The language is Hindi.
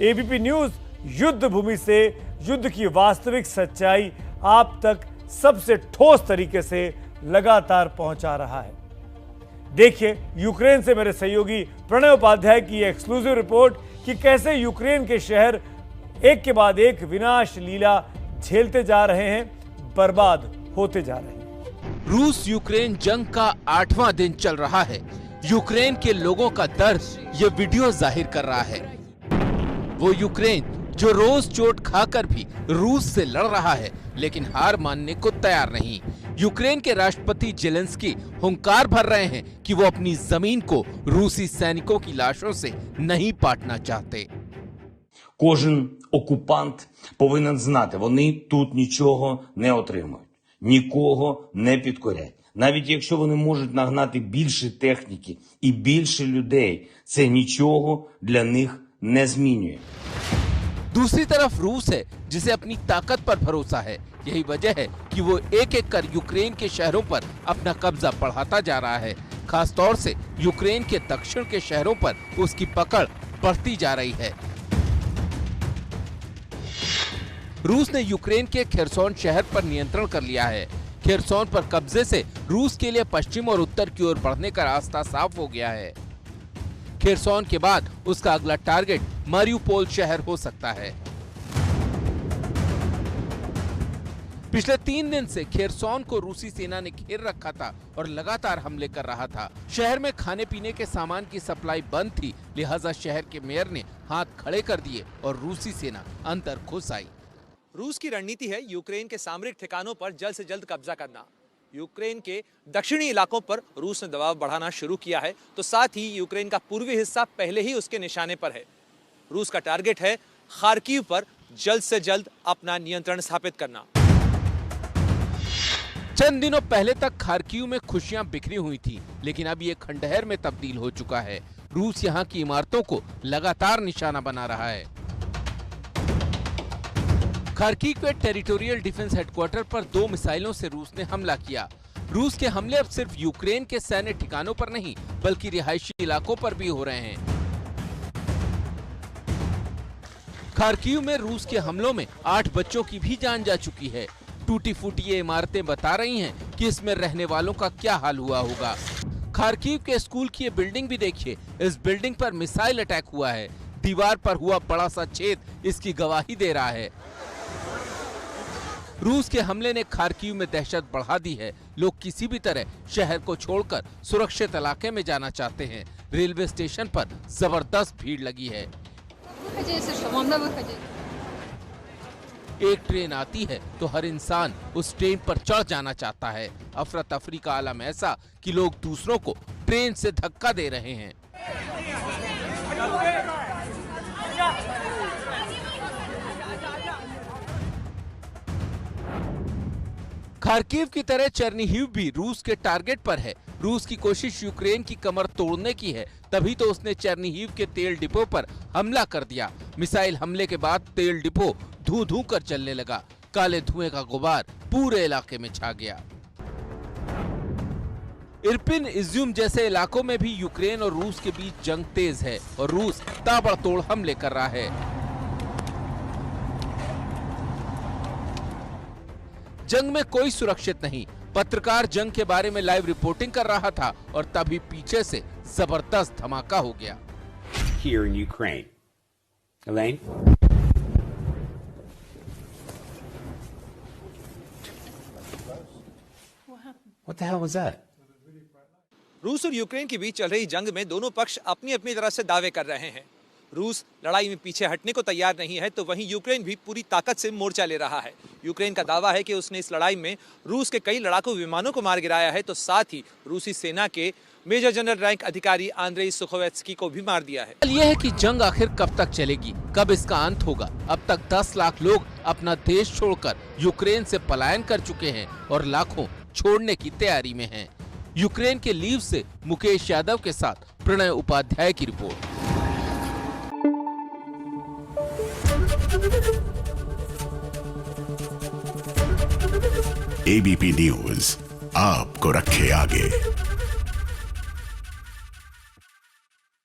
एबीपी न्यूज युद्ध भूमि से युद्ध की वास्तविक सच्चाई आप तक सबसे ठोस तरीके से लगातार पहुंचा रहा है। देखिए यूक्रेन से मेरे सहयोगी प्रणय उपाध्याय की एक्सक्लूसिव रिपोर्ट कि कैसे यूक्रेन के शहर एक के बाद एक विनाश लीला झेलते जा रहे हैं, बर्बाद होते जा रहे हैं। रूस यूक्रेन जंग का 8वां दिन चल रहा है। यूक्रेन के लोगों का दर्द ये वीडियो जाहिर कर रहा है। वो यूक्रेन जो रोज चोट खाकर भी रूस से लड़ रहा है, लेकिन हार मानने को तैयार नहीं। यूक्रेन के राष्ट्रपति जेलेंस्की हुंकार भर रहे हैं कि वो अपनी जमीन को रूसी सैनिकों की लाशों से नहीं पाटना चाहते। Кожен окупант повинен знати, вони тут нічого не отримують, нікого не підкорять. Навіть якщо вони можуть нагнати більше техніки і більше людей, це нічого для них не змінює. दूसरी तरफ रूस है जिसे अपनी ताकत पर भरोसा है। यही वजह है कि वो एक एक कर यूक्रेन के शहरों पर अपना कब्जा बढ़ाता जा रहा है। खास तौर से यूक्रेन के दक्षिण के शहरों पर उसकी पकड़ बढ़ती जा रही है। रूस ने यूक्रेन के खेरसोन शहर पर नियंत्रण कर लिया है। खेरसोन पर कब्जे से रूस के लिए पश्चिम और उत्तर की ओर बढ़ने का रास्ता साफ हो गया है। खेरसोन के बाद उसका अगला टारगेट मारियुपोल शहर हो सकता है। पिछले 3 दिन से खेरसोन को रूसी सेना ने घेर रखा था और लगातार हमले कर रहा था। शहर में खाने पीने के सामान की सप्लाई बंद थी, लिहाजा शहर के मेयर ने हाथ खड़े कर दिए और रूसी सेना अंदर घुस आई। रूस की रणनीति है यूक्रेन के सामरिक ठिकानों पर जल्द से जल्द कब्जा करना। यूक्रेन के दक्षिणी इलाकों पर रूस ने दबाव बढ़ाना शुरू किया है, तो साथ ही यूक्रेन का पूर्वी हिस्सा पहले ही उसके निशाने पर है। रूस का टारगेट है खार्किव पर जल्द से जल्द अपना नियंत्रण स्थापित करना। चंद दिनों पहले तक खार्किव में खुशियां बिखरी हुई थी, लेकिन अब ये खंडहर में तब्दील हो चुका है। रूस यहाँ की इमारतों को लगातार निशाना बना रहा है। खार्किव के टेरिटोरियल डिफेंस हेडक्वार्टर पर 2 मिसाइलों से रूस ने हमला किया। रूस के हमले अब सिर्फ यूक्रेन के सैन्य ठिकानों पर नहीं, बल्कि रिहायशी इलाकों पर भी हो रहे हैं। खार्किव में रूस के हमलों में 8 बच्चों की भी जान जा चुकी है। टूटी फूटी ये इमारतें बता रही हैं कि इसमें रहने वालों का क्या हाल हुआ होगा। खार्किव के स्कूल की ये बिल्डिंग भी देखिए। इस बिल्डिंग पर मिसाइल अटैक हुआ है। दीवार पर हुआ बड़ा सा छेद इसकी गवाही दे रहा है। रूस के हमले ने खार्किव में दहशत बढ़ा दी है। लोग किसी भी तरह शहर को छोड़कर सुरक्षित इलाके में जाना चाहते हैं। रेलवे स्टेशन पर जबरदस्त भीड़ लगी है। एक ट्रेन आती है तो हर इंसान उस ट्रेन पर चढ़ जाना चाहता है। अफरा तफरी का आलम ऐसा कि लोग दूसरों को ट्रेन से धक्का दे रहे हैं। खार्किव की तरह चेर्निहिव भी रूस के टारगेट पर है। रूस की कोशिश यूक्रेन की कमर तोड़ने की है, तभी तो उसने चेर्निहिव के तेल डिपो पर हमला कर दिया। मिसाइल हमले के बाद तेल डिपो धू धू कर चलने लगा। काले धुएं का गुबार पूरे इलाके में छा गया। इरपिन, इज्यूम जैसे इलाकों में भी यूक्रेन और रूस के बीच जंग तेज है और रूस ताबड़तोड़ हमले कर रहा है। जंग में कोई सुरक्षित नहीं। पत्रकार जंग के बारे में लाइव रिपोर्टिंग कर रहा था और तभी पीछे से जबरदस्त धमाका हो गया। Here in Ukraine. Elaine? What the hell was that? रूस और यूक्रेन के बीच चल रही जंग में दोनों पक्ष अपनी अपनी तरफ से दावे कर रहे हैं। रूस लड़ाई में पीछे हटने को तैयार नहीं है, तो वहीं यूक्रेन भी पूरी ताकत से मोर्चा ले रहा है। यूक्रेन का दावा है कि उसने इस लड़ाई में रूस के कई लड़ाकू विमानों को मार गिराया है, तो साथ ही रूसी सेना के मेजर जनरल रैंक अधिकारी आंद्रेई सुखोवेत्स्की को भी मार दिया है। यह है कि जंग आखिर कब तक चलेगी, कब इसका अंत होगा। अब तक 10 लाख लोग अपना देश छोड़कर यूक्रेन से पलायन कर चुके हैं और लाखों छोड़ने की तैयारी में हैं। यूक्रेन के लीव से मुकेश यादव के साथ प्रणय उपाध्याय की रिपोर्ट। एबीपी न्यूज आपको रखे आगे।